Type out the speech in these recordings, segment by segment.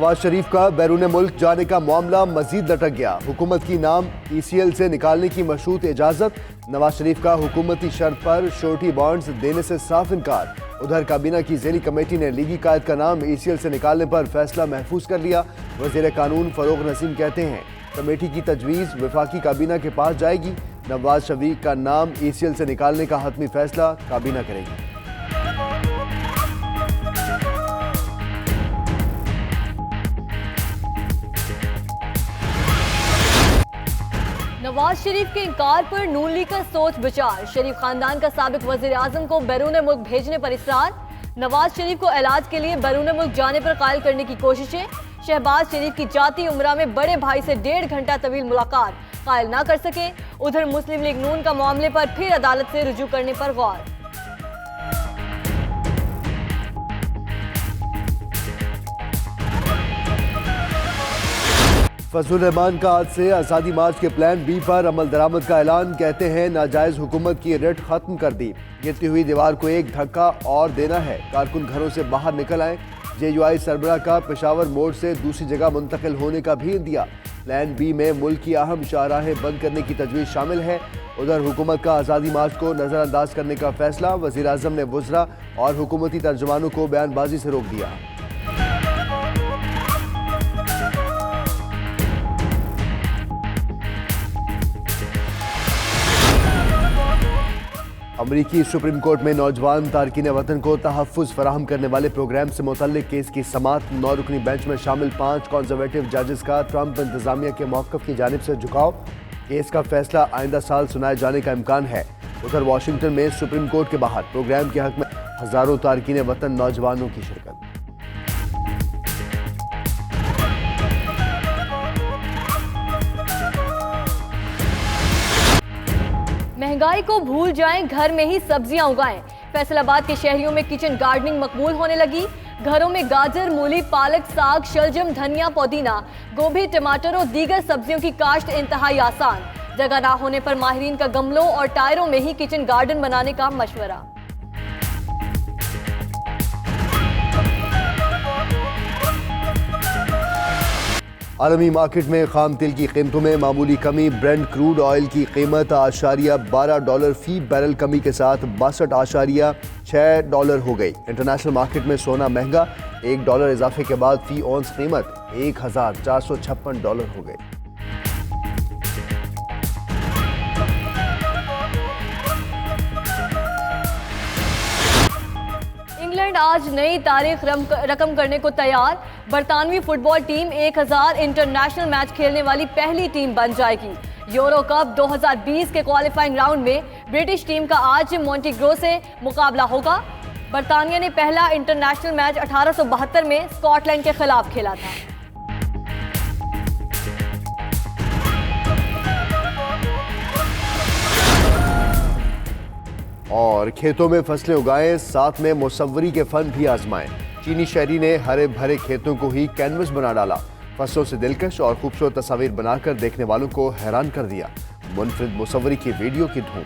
نواز شریف کا بیرون ملک جانے کا معاملہ مزید لٹک گیا۔ حکومت کی نام ECL سے نکالنے کی مشروط اجازت، نواز شریف کا حکومتی شرط پر شورٹی بانڈز دینے سے صاف انکار۔ ادھر کابینہ کی ذیلی کمیٹی نے لیگی قائد کا نام ECL سے نکالنے پر فیصلہ محفوظ کر لیا۔ وزیر قانون فروغ نسیم کہتے ہیں کمیٹی کی تجویز وفاقی کابینہ کے پاس جائے گی، نواز شریف کا نام ECL سے نکالنے کا حتمی فیصلہ کابینہ کرے گی۔ نواز شریف کے انکار پر نون لیگ کا سوچ بچار، شریف خاندان کا سابق وزیر اعظم کو بیرون ملک بھیجنے پر اصرار، نواز شریف کو علاج کے لیے بیرون ملک جانے پر قائل کرنے کی کوششیں، شہباز شریف کی جاتی عمرہ میں بڑے بھائی سے 1.5 گھنٹہ طویل ملاقات قائل نہ کر سکے، ادھر مسلم لیگ نون کا معاملے پر پھر عدالت سے رجوع کرنے پر غور۔ فضل الرحمان کا آج سے آزادی مارچ کے پلان B پر عمل درآمد کا اعلان، کہتے ہیں ناجائز حکومت کی رٹ ختم کر دی، گرتی ہوئی دیوار کو ایک دھکا اور دینا ہے، کارکن گھروں سے باہر نکل آئیں، JUI سربراہ کا پشاور موڑ سے دوسری جگہ منتقل ہونے کا بھی اندیا۔ پلان B میں ملک کی اہم شاہراہیں بند کرنے کی تجویز شامل ہے۔ ادھر حکومت کا آزادی مارچ کو نظر انداز کرنے کا فیصلہ، وزیر اعظم نے وزراء اور حکومتی ترجمانوں کو بیان بازی سے روک دیا۔ امریکی سپریم کورٹ میں نوجوان تارکین وطن کو تحفظ فراہم کرنے والے پروگرام سے متعلق کیس کی سماعت، 9 رکنی بینچ میں شامل 5 کنزرویٹو ججز کا ٹرمپ انتظامیہ کے موقف کی جانب سے جھکاؤ، کیس کا فیصلہ آئندہ سال سنائے جانے کا امکان ہے۔ ادھر واشنگٹن میں سپریم کورٹ کے باہر پروگرام کے حق میں ہزاروں تارکین وطن نوجوانوں کی شرکت۔ مہنگائی کو بھول جائیں، گھر میں ہی سبزیاں اگائیں، فیصل آباد کے شہریوں میں کچن گارڈننگ مقبول ہونے لگی، گھروں میں گاجر، مولی، پالک، ساگ، شلجم، دھنیا، پودینہ، گوبھی، ٹماٹر اور دیگر سبزیوں کی کاشت انتہائی آسان، جگہ نہ ہونے پر ماہرین کا گملوں اور ٹائروں میں ہی کچن گارڈن بنانے کا مشورہ۔ عالمی مارکیٹ میں خام تیل کی قیمتوں میں معمولی کمی، برنٹ کروڈ آئل کی قیمت $12 فی بیرل کمی کے ساتھ $62.6 ہو گئی۔ انٹرنیشنل مارکیٹ میں سونا مہنگا، $1 اضافے کے بعد فی اونس قیمت $1,456 ہو گئی۔ انگلینڈ آج نئی تاریخ رقم کرنے کو تیار، برطانوی فٹ بال ٹیم 1000 انٹرنیشنل میچ کھیلنے والی پہلی ٹیم بن جائے گی۔ یورو کپ 2020 کے کوالیفائنگ راؤنڈ میں برٹش ٹیم کا آج مونٹیگرو سے مقابلہ ہوگا۔ برطانیہ نے پہلا انٹرنیشنل میچ 1872 میں اسکاٹ لینڈ کے خلاف کھیلا تھا۔ اور کھیتوں میں فصلیں اگائیں، ساتھ میں مصوری کے فن بھی آزمائیں۔ چینی شہری نے ہرے بھرے کھیتوں کو ہی کینوس بنا ڈالا، فصلوں سے دلکش اور خوبصورت تصاویر بنا کر دیکھنے والوں کو حیران کر دیا۔ منفرد مصوری کی ویڈیو کی دھوم۔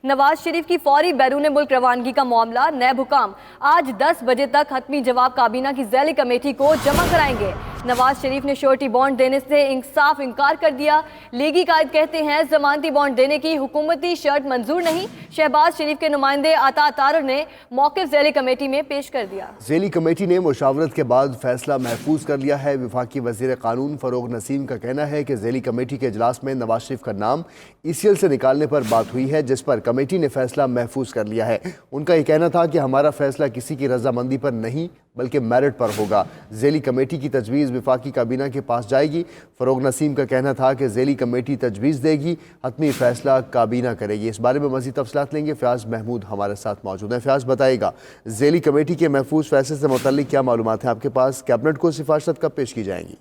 نواز شریف کی فوری بیرون ملک روانگی کا معاملہ، نیب حکام آج 10 بجے تک حتمی جواب کابینہ کی ذیلی کمیٹی کو جمع کرائیں گے۔ نواز شریف نے شورٹی بانڈ دینے سے صاف انکار کر دیا، لیگی قائد کہتے ہیں ضمانتی بانڈ دینے کی حکومتی شرط منظور نہیں، شہباز شریف کے نمائندے عطا طارر نے موقف ذیلی کمیٹی میں پیش کر دیا۔ ذیلی کمیٹی نے مشاورت کے بعد فیصلہ محفوظ کر لیا ہے۔ وفاقی وزیر قانون فروغ نسیم کا کہنا ہے کہ ذیلی کمیٹی کے اجلاس میں نواز شریف کا نام ECL سے نکالنے پر بات ہوئی ہے، جس پر کمیٹی نے فیصلہ محفوظ کر لیا ہے۔ ان کا یہ کہنا تھا کہ ہمارا فیصلہ کسی کی رضامندی پر نہیں بلکہ میرٹ پر ہوگا۔ ذیلی کمیٹی کی تجویز وفاقی کابینہ کے پاس جائے گی۔ فروغ نسیم کا کہنا تھا کہ ذیلی کمیٹی تجویز دے گی، حتمی فیصلہ کابینہ کرے گی۔ اس بارے میں مزید تفصیلات لیں گے، فیاض محمود ہمارے ساتھ موجود ہیں۔ فیاض بتائے گا ذیلی کمیٹی کے محفوظ فیصلے سے متعلق کیا معلومات ہیں آپ کے پاس؟ کیبنٹ کو سفارشات کب پیش کی جائیں گی؟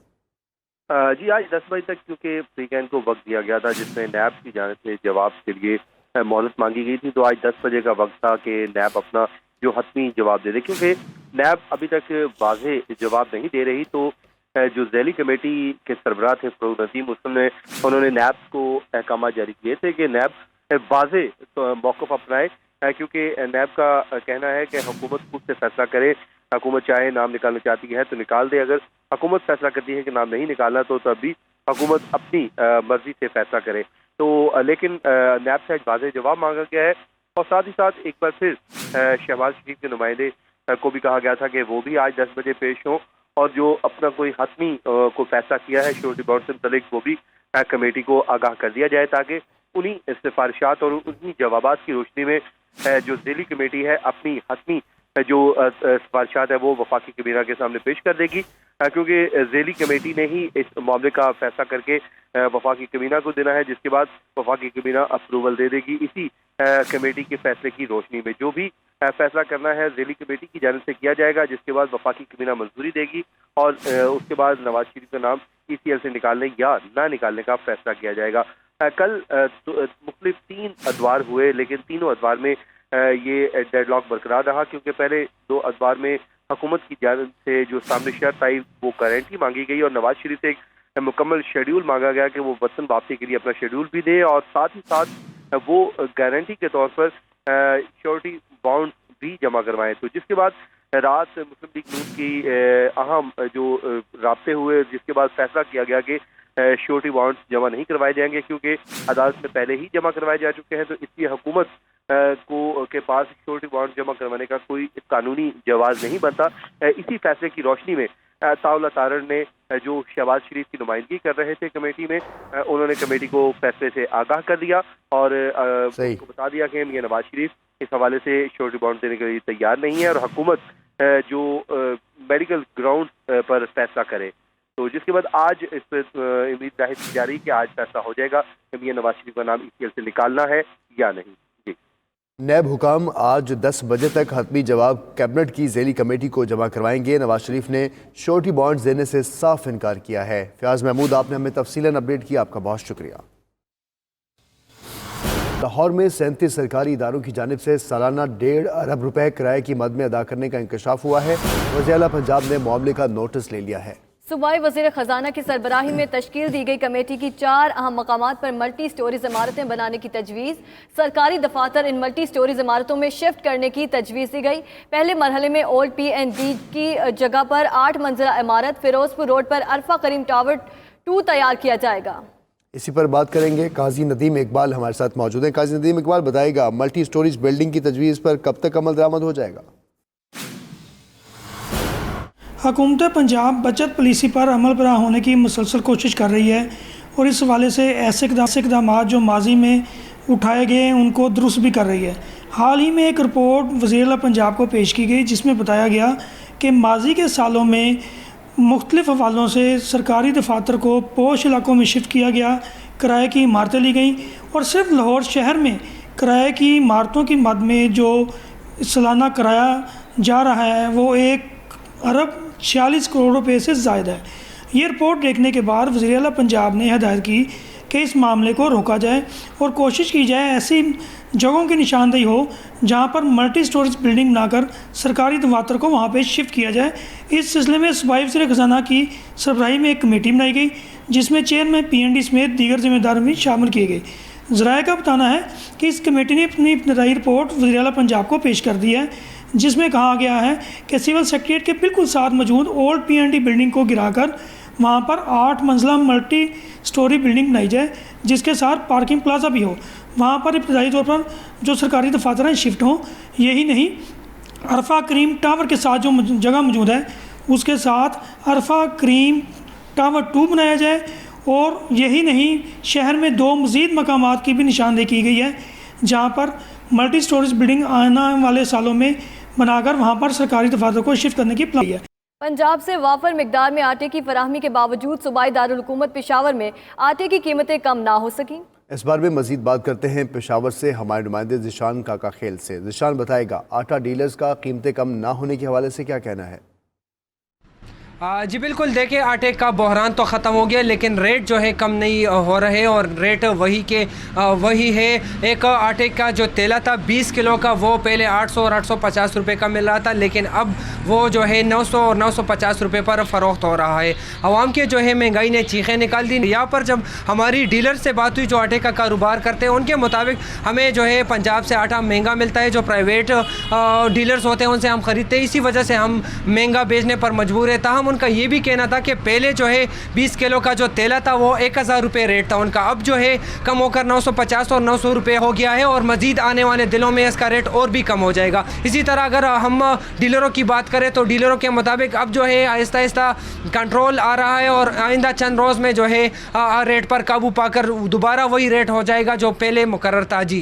جی آج 10 بجے تک کیونکہ ویکینڈ کو وقت دیا گیا تھا جس میں نیب کی جانب سے جواب کے لیے مہلت مانگی گئی تھی، تو آج 10 بجے کا وقت تھا کہ نیب اپنا جو حتمی جواب دے دے، کیونکہ نیب ابھی تک واضح جواب نہیں دے رہی، تو جو ذیلی کمیٹی کے سربراہ تھے فروغ نسیم، انہوں نے نیب کو احکامات جاری کیے تھے کہ نیب واضح موقف اپنائے، کیونکہ نیب کا کہنا ہے کہ حکومت خود سے فیصلہ کرے، حکومت چاہے نام نکالنا چاہتی ہے تو نکال دے، اگر حکومت فیصلہ کرتی ہے کہ نام نہیں نکالنا تو تب بھی حکومت اپنی مرضی سے فیصلہ کرے۔ تو لیکن نیب سے واضح جواب مانگا گیا ہے، اور ساتھ ہی ساتھ ایک بار پھر شہباز شریف کے نمائندے کو بھی کہا گیا تھا کہ وہ بھی آج 10 بجے پیش ہوں، اور جو اپنا کوئی حتمی کو فیصلہ کیا ہے شیورٹی بانڈ سے متعلق وہ بھی کمیٹی کو آگاہ کر دیا جائے، تاکہ انہی سفارشات اور انہی جوابات کی روشنی میں جو ذیلی کمیٹی ہے اپنی حتمی جو سفارشات ہے وہ وفاقی کابینہ کے سامنے پیش کر دے گی، کیونکہ ذیلی کمیٹی نے ہی اس معاملے کا فیصلہ کر کے وفاقی کابینہ کو دینا ہے، جس کے بعد وفاقی کابینہ اپروول دے دے گی۔ اسی کمیٹی کے فیصلے کی روشنی میں جو بھی فیصلہ کرنا ہے ذیلی کمیٹی کی جانب سے کیا جائے گا، جس کے بعد وفاقی کابینہ منظوری دے گی، اور اس کے بعد نواز شریف کا نام ECL سے نکالنے یا نہ نکالنے کا فیصلہ کیا جائے گا۔ کل مختلف 3 ادوار ہوئے، لیکن تینوں ادوار میں یہ ڈیڈ لاک برقرار رہا، کیونکہ پہلے 2 ادوار میں حکومت کی جانب سے جو سامنے شرط آئی وہ گارنٹی مانگی گئی، اور نواز شریف سے ایک مکمل شیڈیول مانگا گیا کہ وہ وطن واپسی کے لیے اپنا شیڈیول بھی دے، اور ساتھ ہی ساتھ وہ گارنٹی کے طور پر شیورٹی بانڈ بھی جمع کروائیں۔ تو جس کے بعد رات مسلم لیگ نون کی اہم جو رابطے ہوئے، جس کے بعد فیصلہ کیا گیا کہ شیورٹی بانڈ جمع نہیں کروائے جائیں گے، کیونکہ عدالت میں پہلے ہی جمع کروائے جا چکے ہیں، تو اس لیے حکومت کے پاس شیورٹی بانڈ جمع کروانے کا کوئی قانونی جواز نہیں بنتا۔ اسی فیصلے کی روشنی میں طاولہ تارڑ نے جو شہباز شریف کی نمائندگی کر رہے تھے کمیٹی میں، انہوں نے کمیٹی کو فیصلے سے آگاہ کر دیا، اور ان کو بتا دیا کہ یہ نواز شریف اس حوالے سے شیورٹی بانڈ دینے کے لیے تیار نہیں ہے، اور حکومت جو میڈیکل گراؤنڈ پر فیصلہ کرے۔ تو جس کے بعد آج اس پہ امید ظاہر کی جا رہی کہ آج فیصلہ ہو جائے گا کہ یہ نواز شریف کا نام ECL سے نکالنا ہے یا نہیں۔ نیب حکام آج 10 بجے تک حتمی جواب کیبنٹ کی ذیلی کمیٹی کو جمع کروائیں گے۔ نواز شریف نے شیورٹی بانڈز دینے سے صاف انکار کیا ہے۔ فیاض محمود، آپ نے ہمیں تفصیلاً اپڈیٹ کیا، آپ کا بہت شکریہ۔ لاہور میں 37 سرکاری اداروں کی جانب سے سالانہ 1.5 ارب روپے کرائے کی مد میں ادا کرنے کا انکشاف ہوا ہے۔ وزیر اعلیٰ پنجاب نے معاملے کا نوٹس لے لیا ہے۔ صوبائی وزیر خزانہ کی سربراہی میں تشکیل دی گئی کمیٹی کی 4 اہم مقامات پر ملٹی سٹوریز عمارتیں بنانے کی تجویز، سرکاری دفاتر ان ملٹی سٹوریز عمارتوں میں شفٹ کرنے کی تجویز دی گئی۔ پہلے مرحلے میں اولڈ PNB کی جگہ پر 8 منزلہ عمارت فیروز پور روڈ پر عرفہ کریم ٹاور 2 تیار کیا جائے گا۔ اسی پر بات کریں گے، قاضی ندیم اقبال ہمارے ساتھ موجود ہیں۔ قاضی ندیم اقبال، بتائے گا ملٹی سٹوریز بلڈنگ کی تجویز پر کب تک عمل درآمد ہو جائے گا؟ حکومت پنجاب بچت پالیسی پر عمل پیرا ہونے کی مسلسل کوشش کر رہی ہے، اور اس حوالے سے ایسے اقدامات جو ماضی میں اٹھائے گئے ہیں ان کو درست بھی کر رہی ہے۔ حال ہی میں ایک رپورٹ وزیر اعلیٰ پنجاب کو پیش کی گئی، جس میں بتایا گیا کہ ماضی کے سالوں میں مختلف حوالوں سے سرکاری دفاتر کو پوش علاقوں میں شفٹ کیا گیا، کرائے کی عمارتیں لی گئیں، اور صرف لاہور شہر میں کرائے کی عمارتوں کی مد میں جو سالانہ کرایہ جا رہا ہے وہ 1 ارب 46 کروڑ روپے سے زائد ہے۔ یہ رپورٹ دیکھنے کے بعد وزیر اعلیٰ پنجاب نے ہدایت کی کہ اس معاملے کو روکا جائے اور کوشش کی جائے ایسی جگہوں کی نشاندہی ہو جہاں پر ملٹی سٹوریز بلڈنگ بنا کر سرکاری دفاتر کو وہاں پہ شفٹ کیا جائے۔ اس سلسلے میں صوبائی وزیر خزانہ کی سربراہی میں ایک کمیٹی بنائی گئی، جس میں چیئرمین PND سمیت دیگر ذمہ دار بھی شامل کیے گئے۔ ذرائع کا بتانا ہے کہ اس کمیٹی نے اپنی ابتدائی رپورٹ وزیر اعلیٰ پنجاب کو پیش کر دی ہے، جس میں کہا گیا ہے کہ سول سیکریٹریٹ کے بالکل ساتھ موجود اولڈ PND بلڈنگ کو گرا کر وہاں پر 8 منزلہ ملٹی سٹوری بلڈنگ بنائی جائے، جس کے ساتھ پارکنگ پلازا بھی ہو۔ وہاں پر ابتدائی طور پر جو سرکاری دفاتر ہیں شفٹ ہوں۔ یہی نہیں، عرفہ کریم ٹاور کے ساتھ جو جگہ موجود ہے اس کے ساتھ عرفہ کریم ٹاور 2 بنایا جائے، اور یہی نہیں، شہر میں 2 مزید مقامات کی بھی نشاندہی کی گئی ہے جہاں پر ملٹی سٹوریز بلڈنگ آنے والے سالوں میں بنا کر وہاں پر سرکاری دفاتر کو شفٹ کرنے کی پلان ہے۔ پنجاب سے وافر مقدار میں آٹے کی فراہمی کے باوجود صوبائی دارالحکومت پشاور میں آٹے کی قیمتیں کم نہ ہو سکیں۔ اس بارے میں مزید بات کرتے ہیں پشاور سے ہمارے نمائندے ذیشان کاکا خیل سے۔ ذیشان، بتائے گا آٹا ڈیلرز کا قیمتیں کم نہ ہونے کے حوالے سے کیا کہنا ہے؟ جی بالکل، دیکھیں آٹے کا بحران تو ختم ہو گیا لیکن ریٹ جو ہے کم نہیں ہو رہے اور ریٹ وہی ہے۔ ایک آٹے کا جو تیلا تھا 20 کلو کا وہ پہلے 800 اور 850 روپے کا مل رہا تھا لیکن اب وہ جو ہے 900 اور 950 روپے پر فروخت ہو رہا ہے۔ عوام کے جو ہے مہنگائی نے چیخیں نکال دی۔ یہاں پر جب ہماری ڈیلر سے بات ہوئی جو آٹے کا کاروبار کرتے ہیں، ان کے مطابق ہمیں جو ہے پنجاب سے آٹا مہنگا ملتا ہے، جو پرائیویٹ ڈیلرز ہوتے ہیں ان سے ہم خریدتے ہیں، اسی وجہ سے ہم مہنگا بیچنے پر مجبور ہے۔ تاہم ان کا یہ بھی کہنا تھا کہ پہلے جو ہے 20 کلو کا جو تیلا تھا وہ 1000 روپے ریٹ تھا ان کا، اب جو ہے کم ہو کر 950 اور 900 روپے ہو گیا ہے اور مزید آنے والے دنوں میں اس کا ریٹ اور بھی کم ہو جائے گا۔ اسی طرح اگر ہم ڈیلروں کی بات کریں تو ڈیلروں کے مطابق اب جو ہے آہستہ آہستہ کنٹرول آ رہا ہے اور آئندہ چند روز میں جو ہے ریٹ پر قابو پا کر دوبارہ وہی ریٹ ہو جائے گا جو پہلے مقرر تھا۔ جی